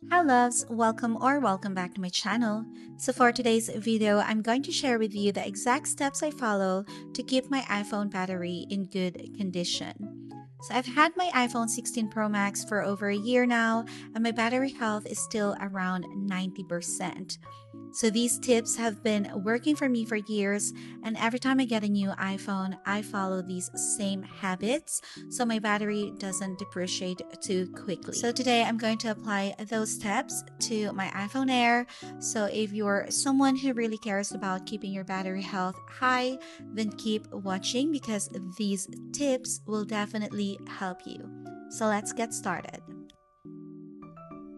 Hi loves, welcome back to my channel. So for today's video, I'm going to share with you the exact steps I follow to keep my iPhone battery in good condition. So I've had my iPhone 16 Pro Max for over a year now, and my battery health is still around 90%. So these tips have been working for me for years, and every time I get a new iPhone, I follow these same habits so my battery doesn't depreciate too quickly. So today I'm going to apply those steps to my iPhone Air. So if you're someone who really cares about keeping your battery health high, then keep watching because these tips will definitely help you. So let's get started.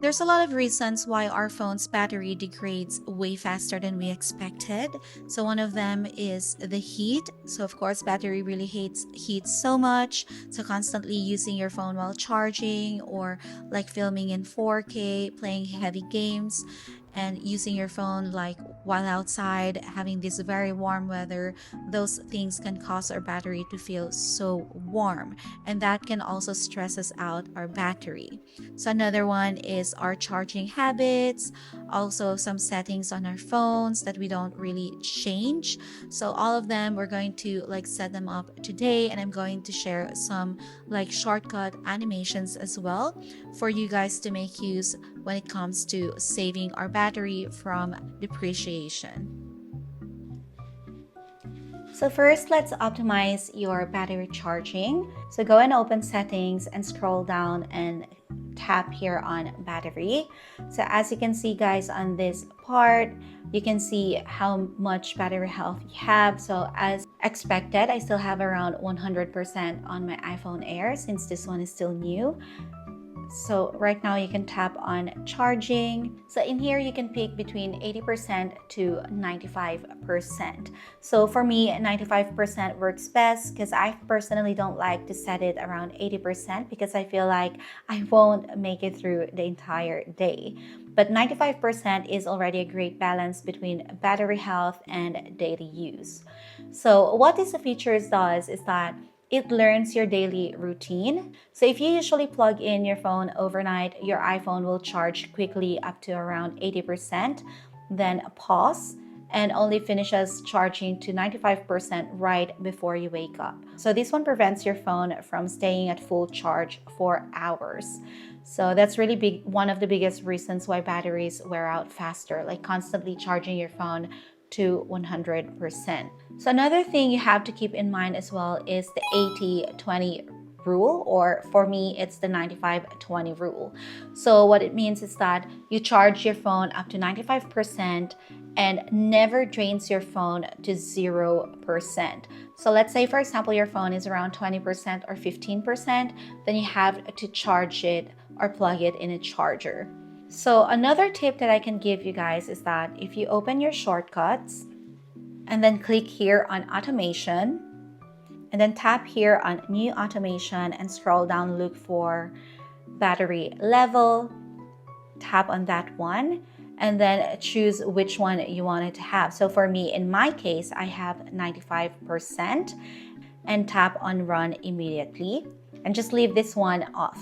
There's a lot of reasons why our phone's battery degrades way faster than we expected. So one of them is the heat. So of course, battery really hates heat so much. So constantly using your phone while charging or like filming in 4K, playing heavy games, and using your phone like while outside, having this very warm weather, those things can cause our battery to feel so warm, and that can also stress us out our battery. So another one is our charging habits, also some settings on our phones that we don't really change. So all of them, we're going to like set them up today, and I'm going to share some like shortcut animations as well for you guys to make use when it comes to saving our battery from depreciation. So first, let's optimize your battery charging. So go and open settings and scroll down and tap here on battery. So as you can see guys, on this part, you can see how much battery health you have. So as expected, I still have around 100% on my iPhone Air since this one is still new. So right now you can tap on charging. So in here you can pick between 80% to 95%. So for me, 95% works best because I personally don't like to set it around 80% because I feel like I won't make it through the entire day. But 95% is already a great balance between battery health and daily use. So what this feature does is that it learns your daily routine. So if you usually plug in your phone overnight, your iPhone will charge quickly up to around 80%, then pause and only finishes charging to 95% right before you wake up. So this one prevents your phone from staying at full charge for hours. So that's really big, one of the biggest reasons why batteries wear out faster, like constantly charging your phone to 100%. So another thing you have to keep in mind as well is the 80-20 rule, or for me, it's the 95-20 rule. So what it means is that you charge your phone up to 95% and never drains your phone to 0%. So let's say, for example, your phone is around 20% or 15%, then you have to charge it or plug it in a charger. So another tip that I can give you guys is that if you open your shortcuts and then click here on automation and then tap here on new automation and scroll down, look for battery level, tap on that one and then choose which one you want it to have. So for me, in my case, I have 95% and tap on run immediately and just leave this one off.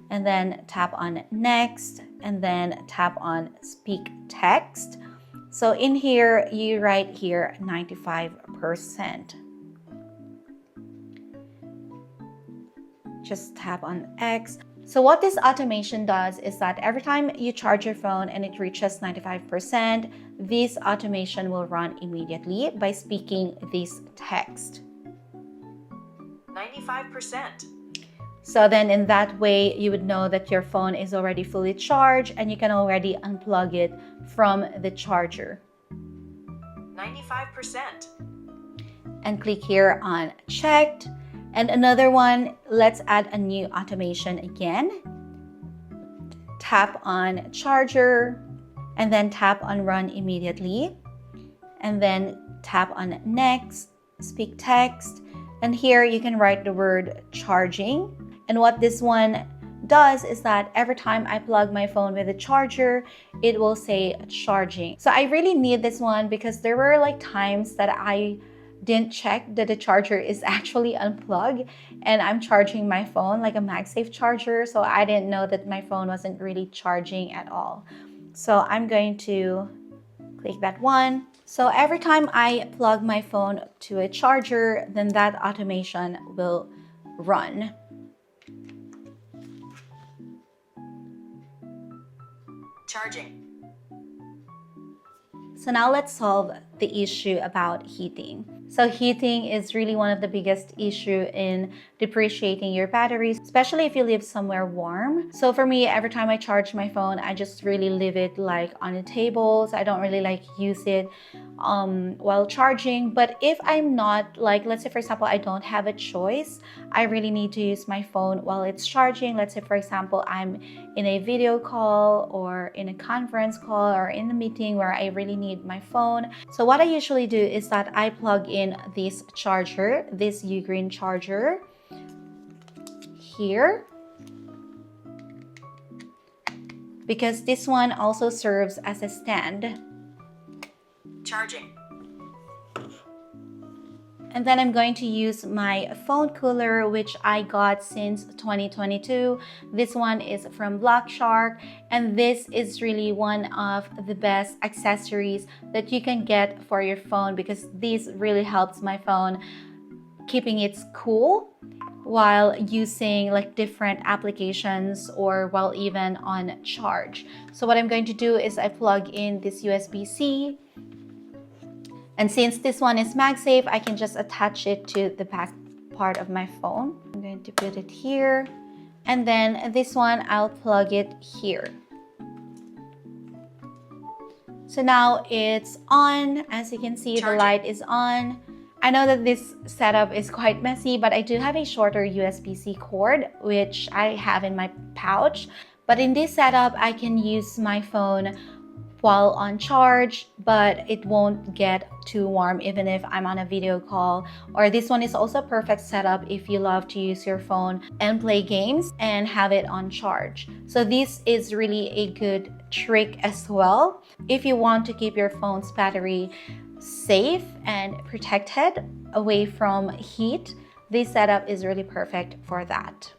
And then tap on next and then tap on speak text. So in here, you write here 95%. Just tap on X. So what this automation does is that every time you charge your phone and it reaches 95%, this automation will run immediately by speaking this text. 95%. So then in that way, you would know that your phone is already fully charged and you can already unplug it from the charger. 95%. And click here on checked. And another one, let's add a new automation again. Tap on charger and then tap on run immediately, and then tap on next, speak text, and here you can write the word charging. And what this one does is that every time I plug my phone with a charger, it will say charging. So I really need this one because there were like times that I didn't check that the charger is actually unplugged and I'm charging my phone like a MagSafe charger, so I didn't know that my phone wasn't really charging at all. So I'm going to click that one. So every time I plug my phone to a charger, then that automation will run. Charging. So now let's solve the issue about heating. So heating is really one of the biggest issue in depreciating your batteries, especially if you live somewhere warm. So for me, every time I charge my phone, I just really leave it like on the table. So I don't really like use it while charging. But if I'm not, like, let's say for example, I don't have a choice, I really need to use my phone while it's charging. Let's say for example, I'm in a video call or in a conference call or in a meeting where I really need my phone. So what I usually do is that I plug in this charger, this U-green charger here, because this one also serves as a stand. Charging. And then I'm going to use my phone cooler, which I got since 2022. This one is from Black Shark, and this is really one of the best accessories that you can get for your phone, because this really helps my phone keeping it cool while using like different applications or while even on charge. So what I'm going to do is I plug in this USB-C. And since this one is MagSafe, I can just attach it to the back part of my phone. I'm going to put it here. And then this one, I'll plug it here. So now it's on. As you can see, the light is on. I know that this setup is quite messy, but I do have a shorter USB-C cord, which I have in my pouch. But in this setup, I can use my phone while on charge, but it won't get too warm even if I'm on a video call. Or this one is also a perfect setup if you love to use your phone and play games and have it on charge. So this is really a good trick as well. If you want to keep your phone's battery safe and protected away from heat, this setup is really perfect for that.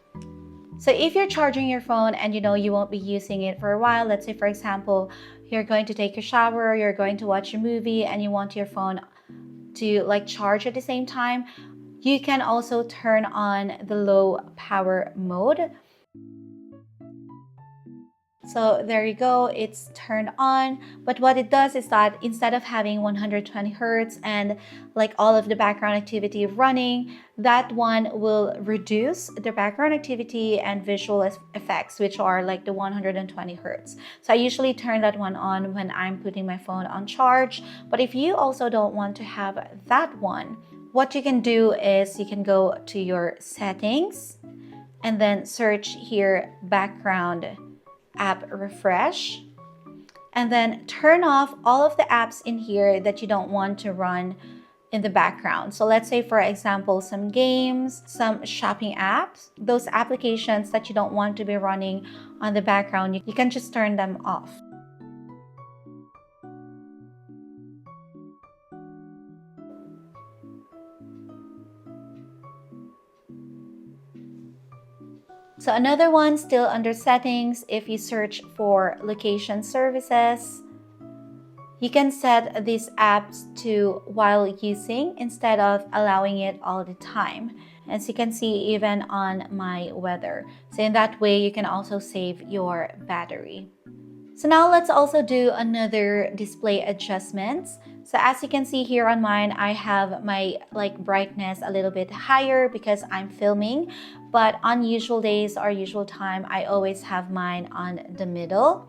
So if you're charging your phone and you know you won't be using it for a while, let's say for example, you're going to take a shower, you're going to watch a movie, and you want your phone to like charge at the same time, you can also turn on the low power mode. So there you go, it's turned on. But what it does is that instead of having 120 Hertz and like all of the background activity running, that one will reduce the background activity and visual effects, which are like the 120 Hertz. So I usually turn that one on when I'm putting my phone on charge. But if you also don't want to have that one, what you can do is you can go to your settings and then search here background app refresh, and then turn off all of the apps in here that you don't want to run in the background. So let's say for example, some games, some shopping apps, those applications that you don't want to be running on the background, you can just turn them off. So another one still under settings, if you search for location services, you can set these apps to while using instead of allowing it all the time. As you can see, even on my weather. So in that way, you can also save your battery. So now let's also do another display adjustments. So as you can see here on mine, I have my brightness a little bit higher because I'm filming. But on usual days or usual time, I always have mine on the middle.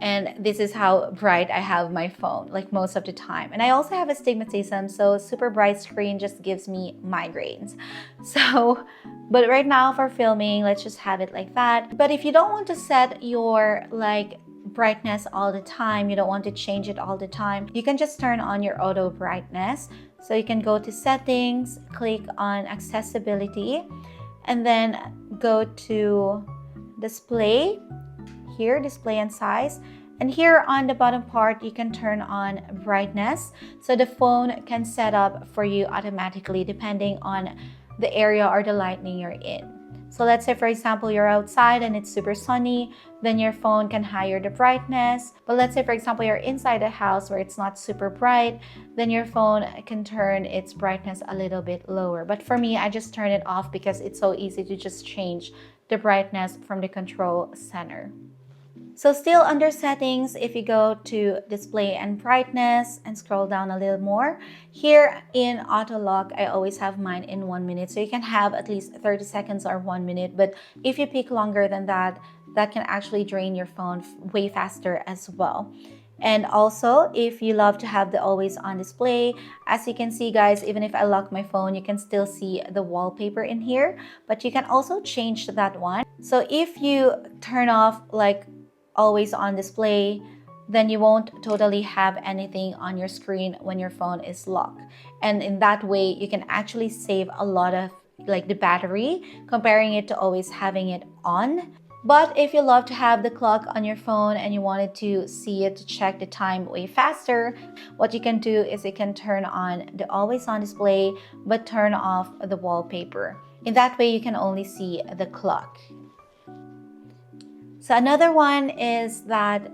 And this is how bright I have my phone, like most of the time. And I also have astigmatism, so super bright screen just gives me migraines. So, but right now for filming, let's just have it like that. But if you don't want to set your brightness all the time, you don't want to change it all the time, you can just turn on your auto brightness. So you can go to settings, click on accessibility, and then go to display, here display and size, and here on the bottom part you can turn on brightness, so the phone can set up for you automatically depending on the area or the lighting you're in. So let's say for example you're outside and it's super sunny, then your phone can higher the brightness. But let's say for example you're inside a house where it's not super bright, then your phone can turn its brightness a little bit lower. But for me, I just turn it off because it's so easy to just change the brightness from the control center. So still under settings, if you go to display and brightness and scroll down a little more, here in auto lock, I always have mine in 1 minute. So you can have at least 30 seconds or 1 minute. But if you pick longer than that, that can actually drain your phone way faster as well. And also, if you love to have the always on display, as you can see guys, even if I lock my phone, you can still see the wallpaper in here, but you can also change that one. So if you turn off like always on display, then you won't totally have anything on your screen when your phone is locked. And in that way, you can actually save a lot of like the battery, comparing it to always having it on. But if you love to have the clock on your phone and you wanted to see it to check the time way faster, what you can do is you can turn on the always on display, but turn off the wallpaper. In that way, you can only see the clock. So another one is that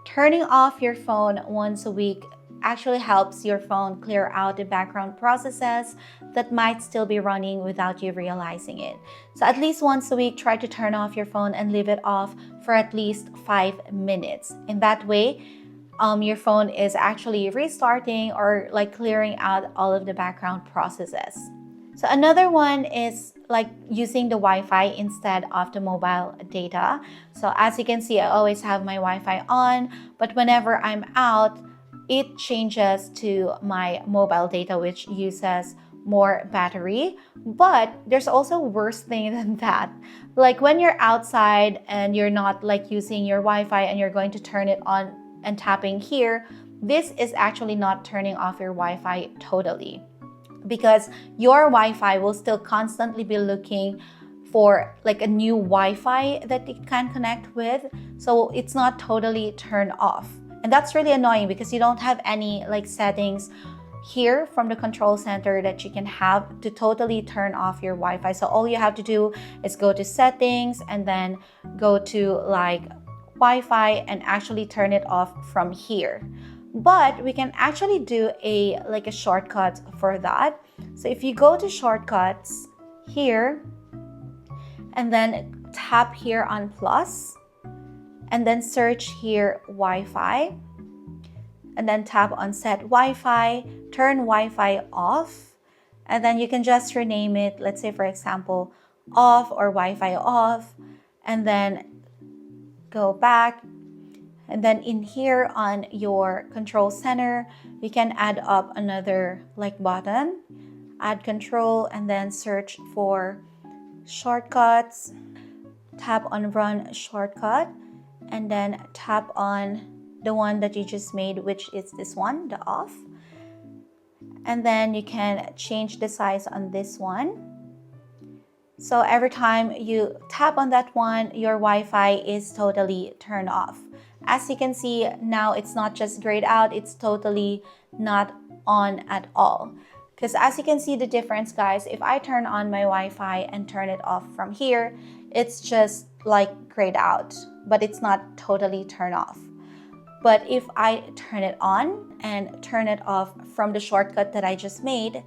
turning off your phone once a week actually helps your phone clear out the background processes that might still be running without you realizing it. So at least once a week, try to turn off your phone and leave it off for at least 5 minutes. In that way, your phone is actually restarting or like clearing out all of the background processes. So another one is like using the Wi-Fi instead of the mobile data. So as you can see, I always have my Wi-Fi on, but whenever I'm out, it changes to my mobile data, which uses more battery. But there's also worse thing than that. Like when you're outside and you're not like using your Wi-Fi and you're going to turn it on and tapping here, this is actually not turning off your Wi-Fi totally, because your Wi-Fi will still constantly be looking for like a new Wi-Fi that it can connect with. So it's not totally turned off. And that's really annoying because you don't have any like settings here from the control center that you can have to totally turn off your Wi-Fi. So all you have to do is go to settings and then go to like Wi-Fi and actually turn it off from here. But we can actually do a shortcut for that. So if you go to shortcuts here and then tap here on plus and then search here Wi-Fi and then tap on set Wi-Fi, turn Wi-Fi off, and then you can just rename it, let's say for example off or Wi-Fi off, and then go back. And then in here on your control center, you can add up another like button, add control, and then search for shortcuts, tap on run shortcut, and then tap on the one that you just made, which is this one, the off. And then you can change the size on this one. So every time you tap on that one, your Wi-Fi is totally turned off. As you can see, now it's not just grayed out, it's totally not on at all. Because as you can see the difference, guys, if I turn on my Wi-Fi and turn it off from here, it's just like grayed out, but it's not totally turned off. But if I turn it on and turn it off from the shortcut that I just made,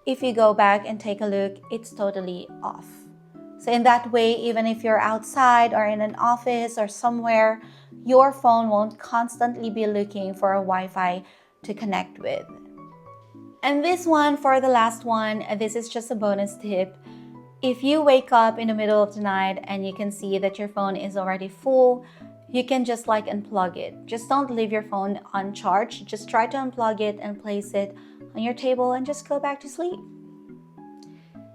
if you go back and take a look, it's totally off. So in that way, even if you're outside or in an office or somewhere, your phone won't constantly be looking for a Wi-Fi to connect with. And this one, for the last one, this is just a bonus tip. If you wake up in the middle of the night and you can see that your phone is already full, you can just like unplug it. Just don't leave your phone on charge. Just try to unplug it and place it on your table and just go back to sleep.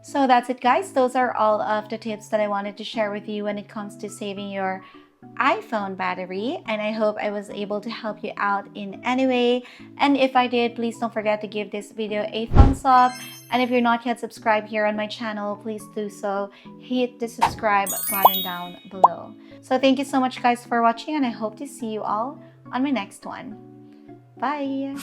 So that's it, guys. Those are all of the tips that I wanted to share with you when it comes to saving your iPhone battery, and I hope I was able to help you out in any way. And if I did, please don't forget to give this video a thumbs up. And if you're not yet subscribed here on my channel, please do so. Hit the subscribe button down below. So thank you so much guys for watching, and I hope to see you all on my next one. Bye!